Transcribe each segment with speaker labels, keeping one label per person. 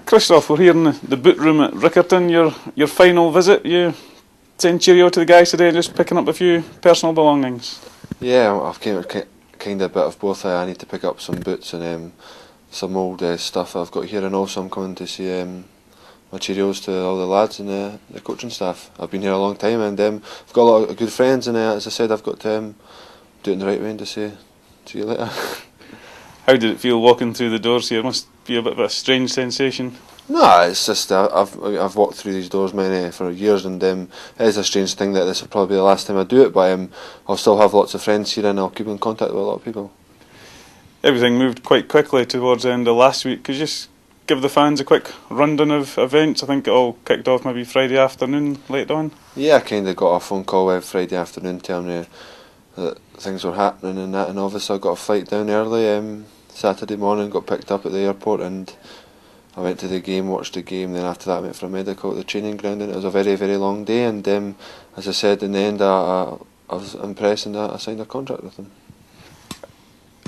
Speaker 1: Christophe, we're here in the boot room at Riccarton. Your final visit. You saying cheerio to the guys today, just picking up a few personal belongings.
Speaker 2: Yeah, I've kind of a bit of both. I need to pick up some boots and some old stuff I've got here, and also I'm coming to see my cheerios to all the lads and the coaching staff. I've been here a long time, and I've got a lot of good friends, and as I said, I've got to do it in the right way and to say see you later.
Speaker 1: How did it feel walking through the doors here? It must be a bit of a strange sensation.
Speaker 2: No, it's just I've walked through these doors for years, and it is a strange thing that this will probably be the last time I do it. But I'll still have lots of friends here, and I'll keep in contact with a lot of people.
Speaker 1: Everything moved quite quickly towards the end of last week. Could you just give the fans a quick rundown of events? I think it all kicked off maybe Friday afternoon, late on.
Speaker 2: Yeah, I kind of got a phone call Friday afternoon telling me that things were happening and that, and obviously I got a flight down early. Saturday morning, got picked up at the airport, and I went to the game, watched the game. Then after that, I went for a medical at the training ground, and it was a very, very long day. And as I said, in the end, I was impressed, and I signed a contract with them.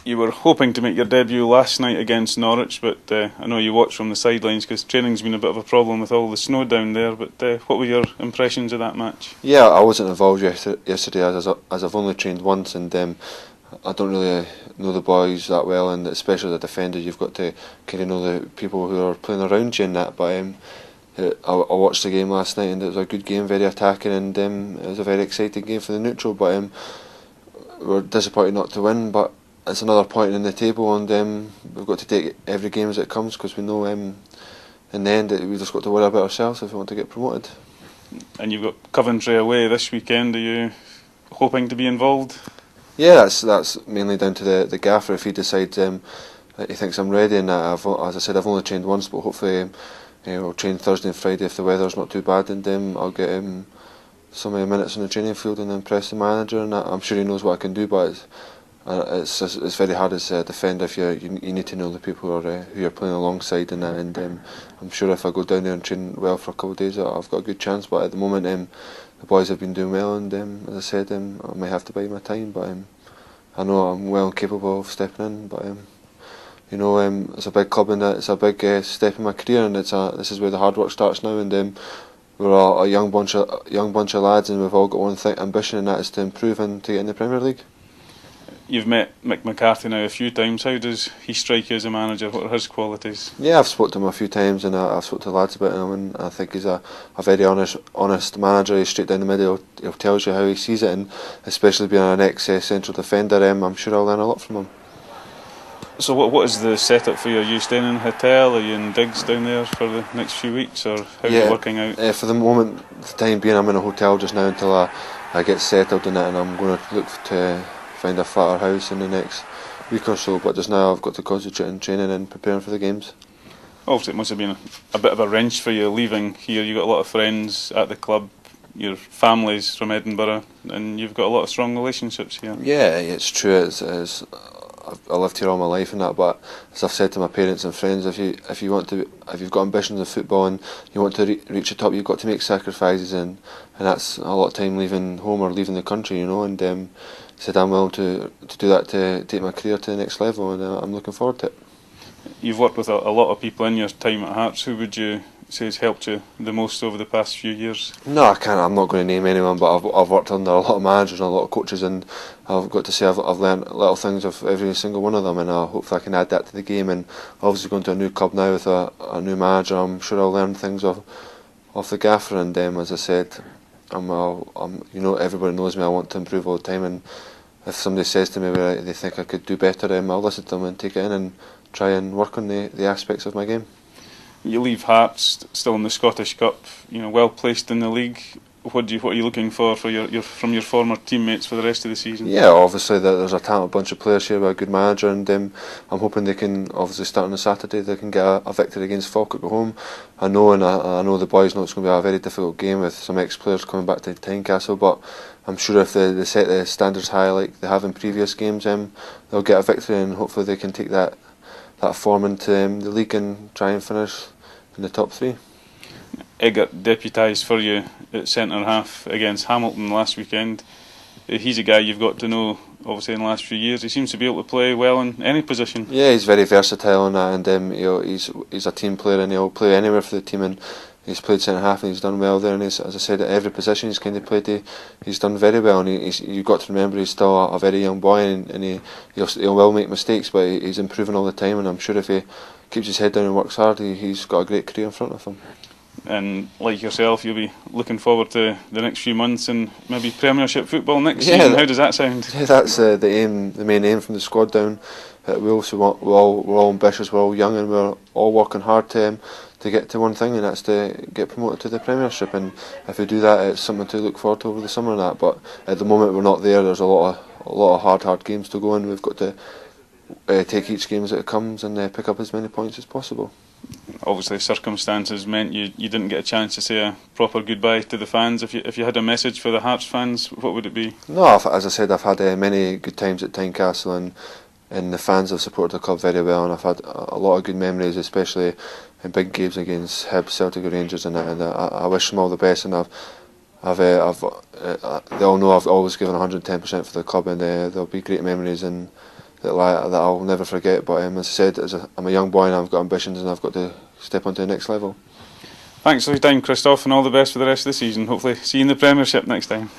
Speaker 1: You were hoping to make your debut last night against Norwich, but I know you watched from the sidelines because training's been a bit of a problem with all the snow down there. But what were your impressions of that match?
Speaker 2: Yeah, I wasn't involved yesterday as I've only trained once, and I don't really know the boys that well, and especially the defender, you've got to kind of know the people who are playing around you and that. But I watched the game last night, and it was a good game, very attacking, and it was a very exciting game for the neutral. But we're disappointed not to win, but it's another point in the table, and we've got to take every game as it comes, because we know in the end we've just got to worry about ourselves if we want to get promoted.
Speaker 1: And you've got Coventry away this weekend. Are you hoping to be involved?
Speaker 2: Yeah, that's mainly down to the gaffer. If he decides that he thinks I'm ready, and as I said, I've only trained once, but hopefully I'll train Thursday and Friday if the weather's not too bad, and I'll get so many minutes on the training field and impress the manager, and I'm sure he knows what I can do. But it's very hard as a defender if you need to know the people who you're playing alongside, and that. And I'm sure if I go down there and train well for a couple of days, I've got a good chance. But at the moment, the boys have been doing well, and as I said, I might have to bide my time, but I know I'm well capable of stepping in. But it's a big club, and it's a big step in my career, and this is where the hard work starts now. And we're all a young bunch of lads, and we've all got one ambition, and that is to improve and to get in the Premier League. You've
Speaker 1: met Mick McCarthy now a few times. How does he strike you as a manager? What are his qualities?
Speaker 2: Yeah, I've spoken to him a few times, and I've spoken to lads about him, and I think he's a very honest manager. He's straight down the middle. He'll tell you how he sees it, and especially being an ex-central defender, I'm sure I'll learn a lot from him.
Speaker 1: So what is the setup for you? Are you staying in a hotel? Are you in digs down there for the next few weeks, or how are you working out?
Speaker 2: For the moment, the time being, I'm in a hotel just now until I get settled in it, and I'm going to look to find a flatter house in the next week or so. But just now I've got to concentrate on training and preparing for the games.
Speaker 1: Obviously it must have been a bit of a wrench for you leaving here. You've got a lot of friends at the club, your family's from Edinburgh, and you've got a lot of strong relationships here. Yeah,
Speaker 2: it's true. I lived here all my life and that, but as I've said to my parents and friends, if you've got ambitions in football and you want to reach the top, you've got to make sacrifices, and that's a lot of time leaving home or leaving the country, and said I'm willing to do that to take my career to the next level, and I'm looking forward to it.
Speaker 1: You've worked with a lot of people in your time at Hearts. Who would you say has helped you the most over the past few years?
Speaker 2: No, I can't. I'm not going to name anyone, but I've worked under a lot of managers and a lot of coaches, and I've got to say I've learned little things of every single one of them, and hopefully I can add that to the game. And obviously going to a new club now with a new manager, I'm sure I'll learn things off the gaffer. And as I said, everybody knows me. I want to improve all the time, and if somebody says to me where they think I could do better, I'll listen to them and take it in and try and work on the aspects of my game.
Speaker 1: You leave Hearts still in the Scottish Cup, well placed in the league. What are you looking for from your former teammates for the rest of the season? Yeah,
Speaker 2: obviously there's a talented bunch of players here with a good manager, and I'm hoping they can, obviously starting on Saturday, they can get a victory against Falkirk at home. I know the boys know it's going to be a very difficult game with some ex-players coming back to Tynecastle, but I'm sure if they set the standards high like they have in previous games, they'll get a victory, and hopefully they can take that form into the league and try and finish in the top three.
Speaker 1: Eggert deputised for you at centre half against Hamilton last weekend. he's a guy you've got to know, obviously, in the last few years. He seems to be able to play well in any position.
Speaker 2: Yeah, he's very versatile in that, and he's a team player, and he'll play anywhere for the team. And he's played centre half, and he's done well there. And as I said, at every position he's kind of played, he's done very well. And you've got to remember he's still a very young boy, and he will make mistakes, but he's improving all the time. And I'm sure if he keeps his head down and works hard, he's got a great career in front of him.
Speaker 1: And like yourself, you'll be looking forward to the next few months and maybe Premiership football next season. How does that sound?
Speaker 2: Yeah, that's the aim, the main aim from the squad down at Wolves. We're all ambitious, we're all young, and we're all working hard to get to one thing, and that's to get promoted to the Premiership. And if we do that, it's something to look forward to over the summer and that. But at the moment, we're not there. There's a lot of hard games to go in. We've got to take each game as it comes and pick up as many points as possible.
Speaker 1: Obviously, circumstances meant you didn't get a chance to say a proper goodbye to the fans. If you had a message for the Hearts fans, what would it be?
Speaker 2: No, as I said, I've had many good times at Tynecastle, and the fans have supported the club very well, and I've had a lot of good memories, especially in big games against Hibs, Celtic, or Rangers, and I wish them all the best. And they all know I've always given 110% for the club, and there'll be great memories and that I'll never forget. But as I said, I'm a young boy and I've got ambitions, and I've got to step onto the next level.
Speaker 1: Thanks for your time, Christophe, and all the best for the rest of the season. Hopefully see you in the Premiership next time.